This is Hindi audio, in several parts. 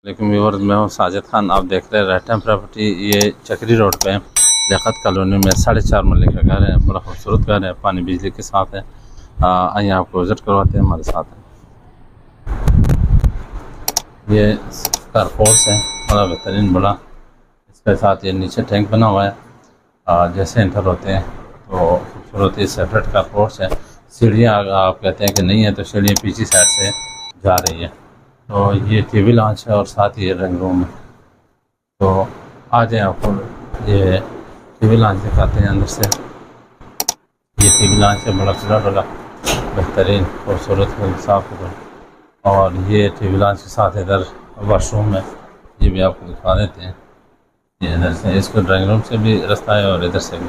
लेकिन व्यूअर्स, मैं हूँ साजिद खान। आप देख रहे हैं रेड टाइम प्रॉपर्टी। ये चक्री रोड पे लियाकत कॉलोनी में 4.5 मरले का घर है। बड़ा खूबसूरत घर है, पानी बिजली के साथ है। आइए आपको विज़िट करवाते हैं, हमारे साथ है। ये कारपोर्ट्स है, बड़ा बेहतरीन बड़ा। इसके साथ ये नीचे टैंक बना हुआ है। जैसे एंटर होते हैं तो खूबसूरत ये सेपरेट कारपोर्ट्स है। सीढ़ियाँ आप कहते हैं कि नहीं है, तो सीढ़ियाँ पीछे साइड से जा रही है। तो ये टीवी लॉन्च है और साथ ही ये रंग रूम है। तो आ जाए, आपको ये टीवी लॉन्च दिखाते हैं अंदर से। ये टीवी लॉन्च है, बड़ा खुला डला बेहतरीन खूबसूरत साफ सुथरा। और ये टीवी लॉन्च के साथ इधर वाशरूम है, ये भी आपको दिखा देते हैं। ये इधर से इसको ड्राइंग रूम से भी रास्ता है और इधर से भी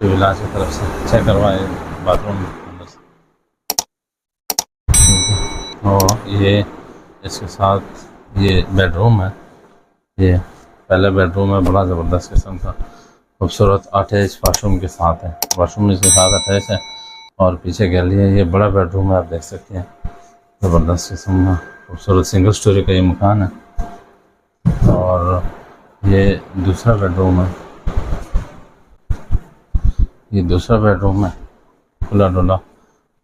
टीवी लॉन्च की तरफ से चेक करवाए बाथरूम अंदर से। और ये इसके साथ ये बेडरूम है। ये पहला बेडरूम है, बड़ा ज़बरदस्त किस्म का खूबसूरत अटैच वाशरूम के साथ है। वाशरूम इसके साथ अटैच है और पीछे गैलरी है। ये बड़ा बेडरूम है, आप देख सकते हैं, ज़बरदस्त किस्म का खूबसूरत सिंगल स्टोरी का ये मकान है। और ये दूसरा बेडरूम है। ये दूसरा बेडरूम है, खुला डुला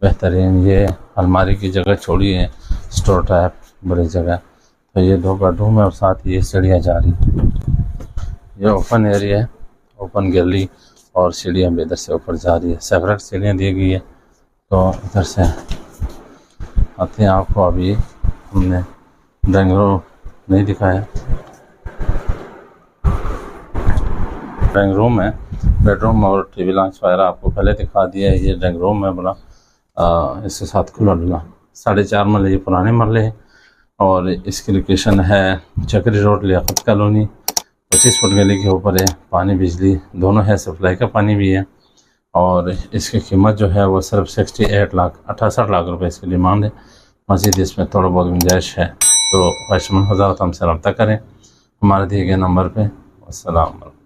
बेहतरीन। ये अलमारी की जगह छोड़ी है, स्टोर टाइप बड़ी जगह। तो ये 2 बेडरूम है और साथ ये सीढ़ियाँ जा रही है। ये ओपन एरिया है, ओपन गैलरी और सीढ़ियाँ भी इधर से ऊपर जा रही है। सेपरेट सीढ़ियाँ दी गई है। तो इधर से आते हैं, आपको अभी हमने ड्राइंग रूम नहीं दिखाया। ड्राइंग रूम है, बेडरूम और टीवी लॉन्च वगैरह आपको पहले दिखा दिया है। ये ड्राइंग रूम है बड़ा, इसके साथ खुला डुला 4.5 मरले, ये पुराने मरले हैं। और इसकी लोकेशन है चक्री रोड, लियाकत कॉलोनी। 25 फुट गली के ऊपर है। पानी बिजली दोनों है, सप्लाई का पानी भी है। और इसकी कीमत जो है वो सिर्फ 68 लाख रुपए इसकी डिमांड है। मज़ीद इसमें थोड़ा बहुत गुंजाइश है। तो ख्वाहिशमंद हज़रात हमसे रब्ता करें हमारे दिए गए नंबर पर। अस्सलाम वालेकुम।